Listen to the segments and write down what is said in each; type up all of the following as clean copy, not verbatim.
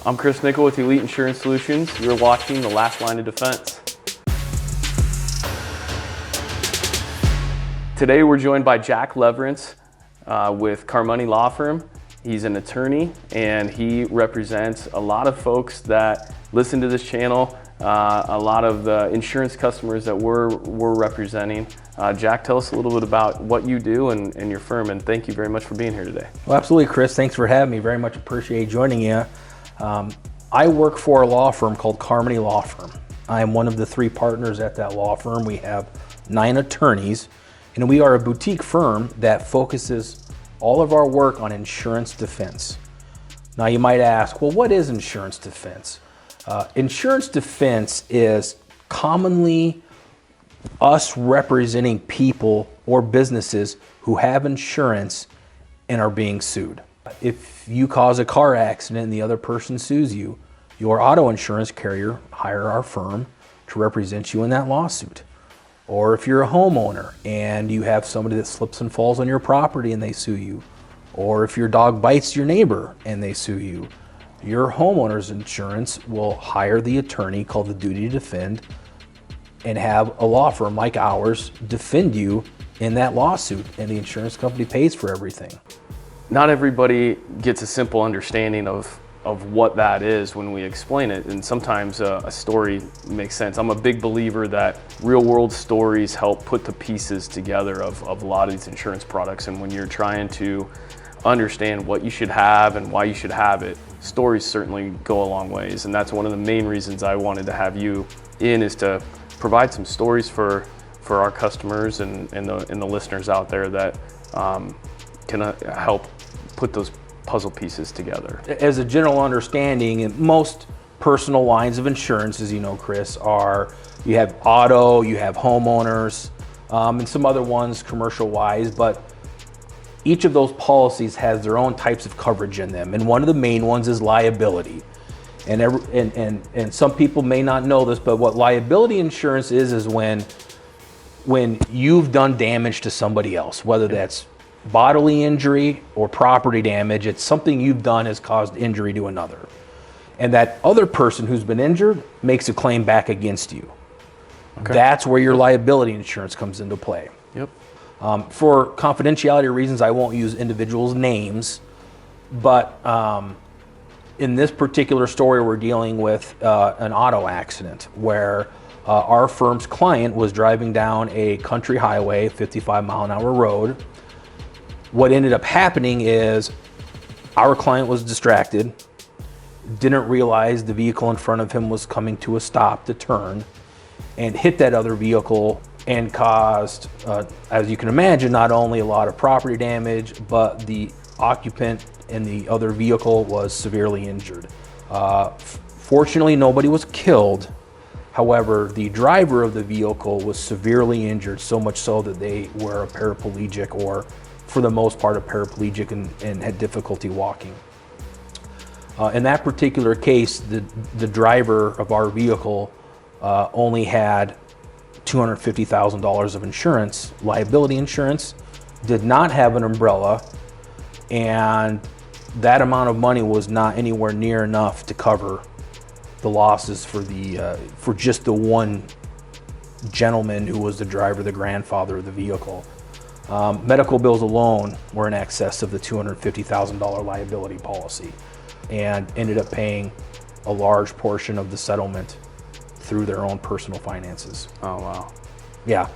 I'm Chris Nickel with Elite Insurance Solutions. You're watching The Last Line of Defense. Today we're joined by Jack Leverenz with Carmoney Law Firm. He's an attorney and he represents a lot of folks that listen to this channel, a lot of the insurance customers that we're representing. Jack, tell us a little bit about what you do and your firm, and thank you very much for being here today. Well, absolutely, Chris. Thanks for having me. Very much appreciate joining you. I work for a law firm called Carmoney Law Firm. I am one of the 3 partners at that law firm. We have 9 attorneys, and we are a boutique firm that focuses all of our work on insurance defense. Now you might ask, well, what is insurance defense? Insurance defense is commonly us representing people or businesses who have insurance and are being sued. If you cause a car accident and the other person sues you, your auto insurance carrier hire our firm to represent you in that lawsuit. Or if you're a homeowner and you have somebody that slips and falls on your property and they sue you, or if your dog bites your neighbor and they sue you, your homeowner's insurance will hire the attorney called the duty to defend and have a law firm like ours defend you in that lawsuit, and the insurance company pays for everything. Not everybody gets a simple understanding of what that is when we explain it, and sometimes a story makes sense. I'm a big believer that real world stories help put the pieces together of a lot of these insurance products, and when you're trying to understand what you should have and why you should have it, stories certainly go a long ways, and that's one of the main reasons I wanted to have you in, is to provide some stories for our customers and the listeners out there that can help put those puzzle pieces together. As a general understanding, most personal lines of insurance, as you know, Chris, you have auto, you have homeowners, and some other ones commercial wise, but each of those policies has their own types of coverage in them, and one of the main ones is liability. And some people may not know this, but what liability insurance is when you've done damage to somebody else, whether that's bodily injury or property damage. It's something you've done has caused injury to another, and that other person who's been injured makes a claim back against you. Okay. That's where your liability insurance comes into play. Yep. For confidentiality reasons, I won't use individuals' names, but in this particular story, we're dealing with an auto accident where our firm's client was driving down a country highway, 55-mile-an-hour road. What ended up happening is our client was distracted, didn't realize the vehicle in front of him was coming to a stop to turn, and hit that other vehicle and caused, as you can imagine, not only a lot of property damage, but the occupant in the other vehicle was severely injured. Fortunately, nobody was killed. However, the driver of the vehicle was severely injured, so much so that they were a paraplegic, or for the most part a paraplegic, and had difficulty walking. In that particular case, the driver of our vehicle only had $250,000 of insurance, liability insurance, did not have an umbrella, and that amount of money was not anywhere near enough to cover the losses for just the one gentleman who was the driver, the grandfather of the vehicle. Medical bills alone were in excess of the $250,000 liability policy, and ended up paying a large portion of the settlement through their own personal finances. Oh, wow. Yeah.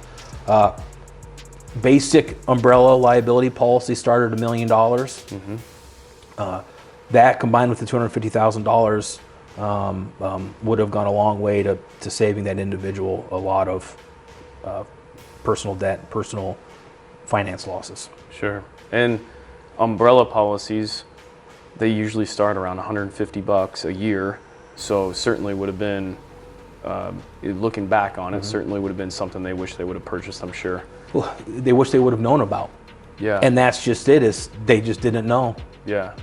Basic umbrella liability policy started $1 million. Mm-hmm. That combined with the $250,000 would have gone a long way to saving that individual a lot of personal debt, personal finance losses. Sure. And umbrella policies, they usually start around $150 a year, so certainly would have been, looking back on it, certainly would have been something they wish they would have purchased, I'm sure. Well, they wish they would have known about. Yeah. And that's just it, is they just didn't know. Yeah.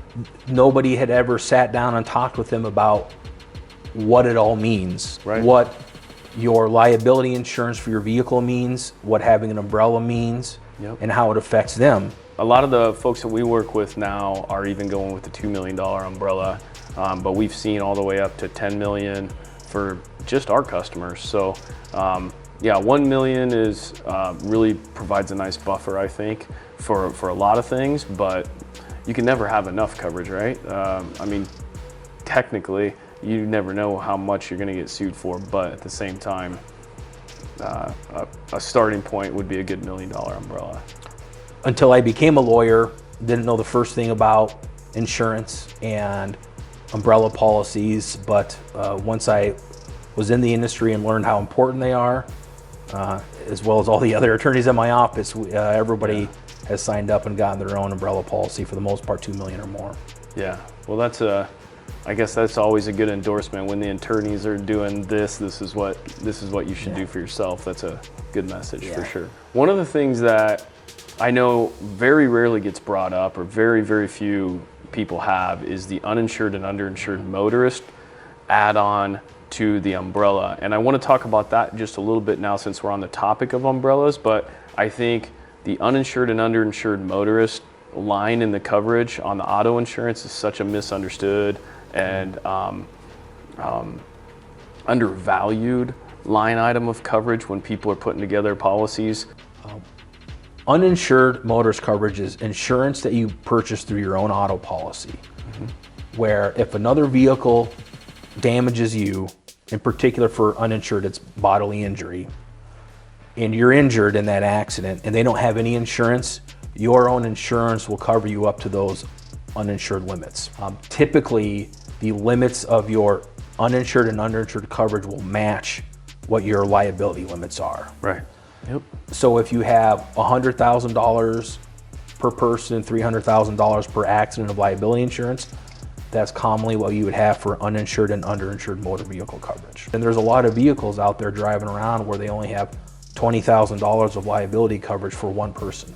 Nobody had ever sat down and talked with them about what it all means, right. What your liability insurance for your vehicle means, what having an umbrella means, yep. and how it affects them. A lot of the folks that we work with now are even going with the $2 million umbrella. but we've seen all the way up to 10 million for just our customers. So yeah, 1 million is really provides a nice buffer, I think, for a lot of things, but you can never have enough coverage, right? I mean, technically, you never know how much you're going to get sued for, but at the same time, a starting point would be a good $1 million umbrella. Until I became a lawyer, didn't know the first thing about insurance and umbrella policies, but once I was in the industry and learned how important they are, as well as all the other attorneys in my office, everybody has signed up and gotten their own umbrella policy, for the most part, 2 million or more. Yeah, well, I guess that's always a good endorsement when the attorneys are doing this. This is what you should do for yourself. That's a good message for sure. One of the things that I know very rarely gets brought up, or very, very few people have, is the uninsured and underinsured motorist add-on to the umbrella. And I want to talk about that just a little bit now, since we're on the topic of umbrellas, but I think the uninsured and underinsured motorist line in the coverage on the auto insurance is such a misunderstood and undervalued line item of coverage when people are putting together policies. Uninsured motorist coverage is insurance that you purchase through your own auto policy, where if another vehicle damages you, in particular for uninsured, it's bodily injury, and you're injured in that accident and they don't have any insurance, your own insurance will cover you up to those uninsured limits. Typically, the limits of your uninsured and underinsured coverage will match what your liability limits are. Right. Yep. So if you have $100,000 per person, $300,000 per accident of liability insurance, that's commonly what you would have for uninsured and underinsured motor vehicle coverage. And there's a lot of vehicles out there driving around where they only have $20,000 of liability coverage for one person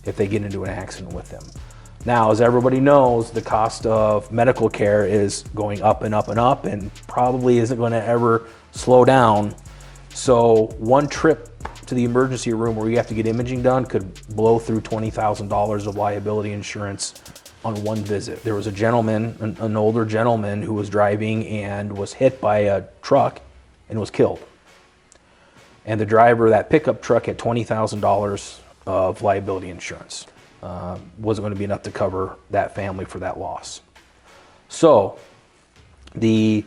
if they get into an accident with them. Now, as everybody knows, the cost of medical care is going up and up and up, and probably isn't going to ever slow down. So one trip to the emergency room where you have to get imaging done could blow through $20,000 of liability insurance on one visit. There was a gentleman, an older gentleman, who was driving and was hit by a truck and was killed. And the driver of that pickup truck had $20,000 of liability insurance. Wasn't going to be enough to cover that family for that loss. So the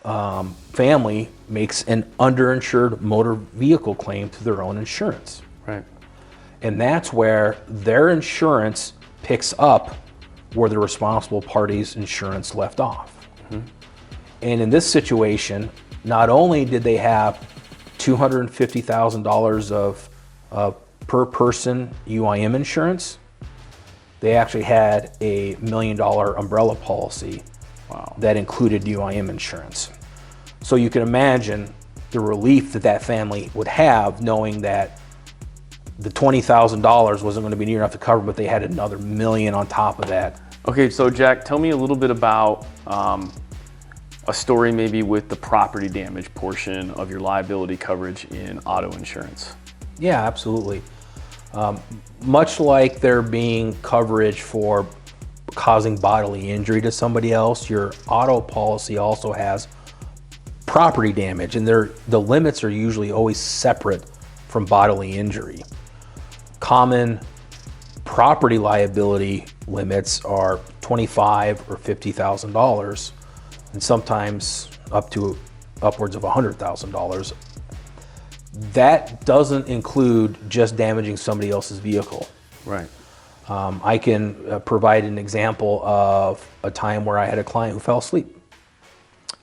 family makes an underinsured motor vehicle claim to their own insurance. Right. And that's where their insurance picks up where the responsible party's insurance left off. And in this situation, not only did they have $250,000 of per person UIM insurance, they actually had a $1 million umbrella policy that included UIM insurance. So you can imagine the relief that that family would have, knowing that the $20,000 wasn't going to be near enough to cover, but they had another $1 million on top of that. Okay, so Jack, tell me a little bit about a story maybe with the property damage portion of your liability coverage in auto insurance. Yeah, absolutely. Much like there being coverage for causing bodily injury to somebody else, your auto policy also has property damage, and the limits are usually always separate from bodily injury. Common property liability limits are $25,000 or $50,000, and sometimes upwards of $100,000. That doesn't include just damaging somebody else's vehicle. Right. I can provide an example of a time where I had a client who fell asleep.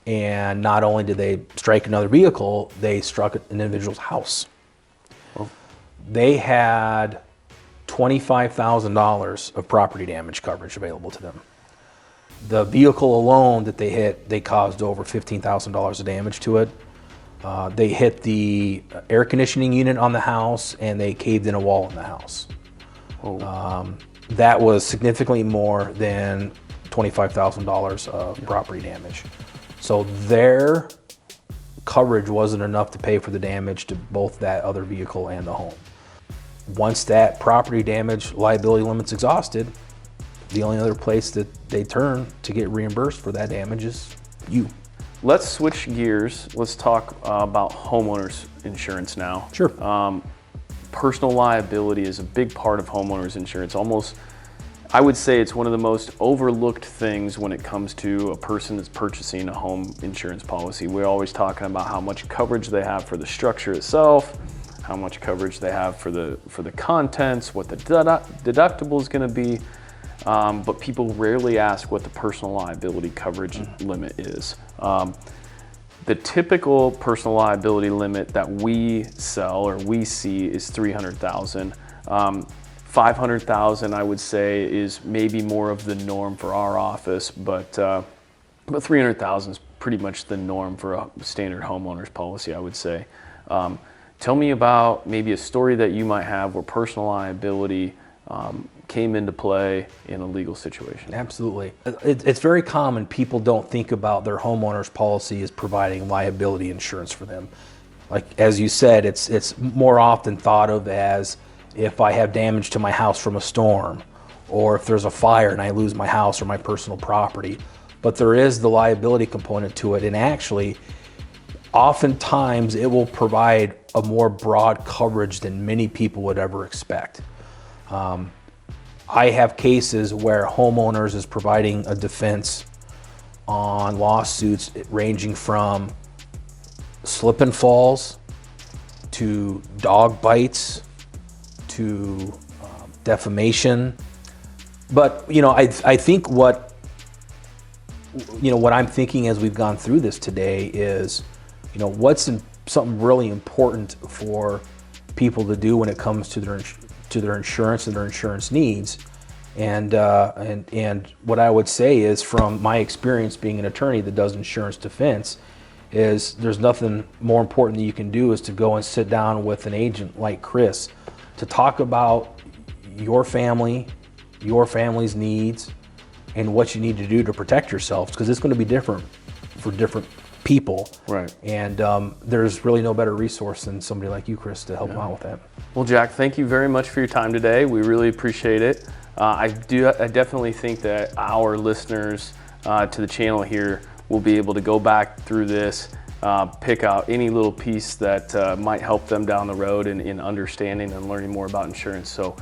And not only did they strike another vehicle, they struck an individual's house. Oh. They had $25,000 of property damage coverage available to them. The vehicle alone that they hit, they caused over $15,000 of damage to it. They hit the air conditioning unit on the house, and they caved in a wall in the house. Oh. That was significantly more than $25,000 of property damage. So their coverage wasn't enough to pay for the damage to both that other vehicle and the home. Once that property damage liability limit's exhausted, the only other place that they turn to get reimbursed for that damage is you. Let's switch gears. Let's talk about homeowners insurance now. Sure. Personal liability is a big part of homeowners insurance. Almost, I would say it's one of the most overlooked things when it comes to a person that's purchasing a home insurance policy. We're always talking about how much coverage they have for the structure itself, how much coverage they have for the contents, what the deductible is going to be, but people rarely ask what the personal liability coverage limit is. The typical personal liability limit that we sell or we see is $300,000. $500,000, I would say, is maybe more of the norm for our office, but $300,000 is pretty much the norm for a standard homeowner's policy, I would say. Tell me about maybe a story that you might have where personal liability came into play in a legal situation. Absolutely. It's very common. People don't think about their homeowner's policy as providing liability insurance for them. Like, as you said, it's more often thought of as if I have damage to my house from a storm, or if there's a fire and I lose my house or my personal property. But there is the liability component to it, and actually, oftentimes it will provide a more broad coverage than many people would ever expect. I have cases where homeowners is providing a defense on lawsuits ranging from slip and falls to dog bites to defamation. But I think what I'm thinking as we've gone through this today is, what's something really important for people to do when it comes to their insurance and their insurance needs. And what I would say is, from my experience being an attorney that does insurance defense, is there's nothing more important that you can do is to go and sit down with an agent like Chris to talk about your family, your family's needs, and what you need to do to protect yourselves, because it's going to be different for different people. Right. And there's really no better resource than somebody like you, Chris, to help them out with that. Well, Jack, thank you very much for your time today. We really appreciate it. I definitely think that our listeners to the channel here will be able to go back through this, pick out any little piece that might help them down the road in understanding and learning more about insurance. So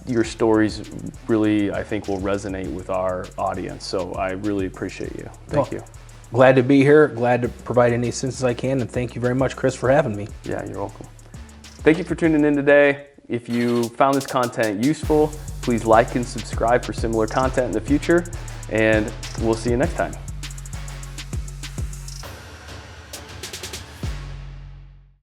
your stories really, I think, will resonate with our audience. So I really appreciate you. Thank you. Glad to be here. Glad to provide any assistance I can. And thank you very much, Chris, for having me. Yeah, you're welcome. Thank you for tuning in today. If you found this content useful, please like and subscribe for similar content in the future. And we'll see you next time.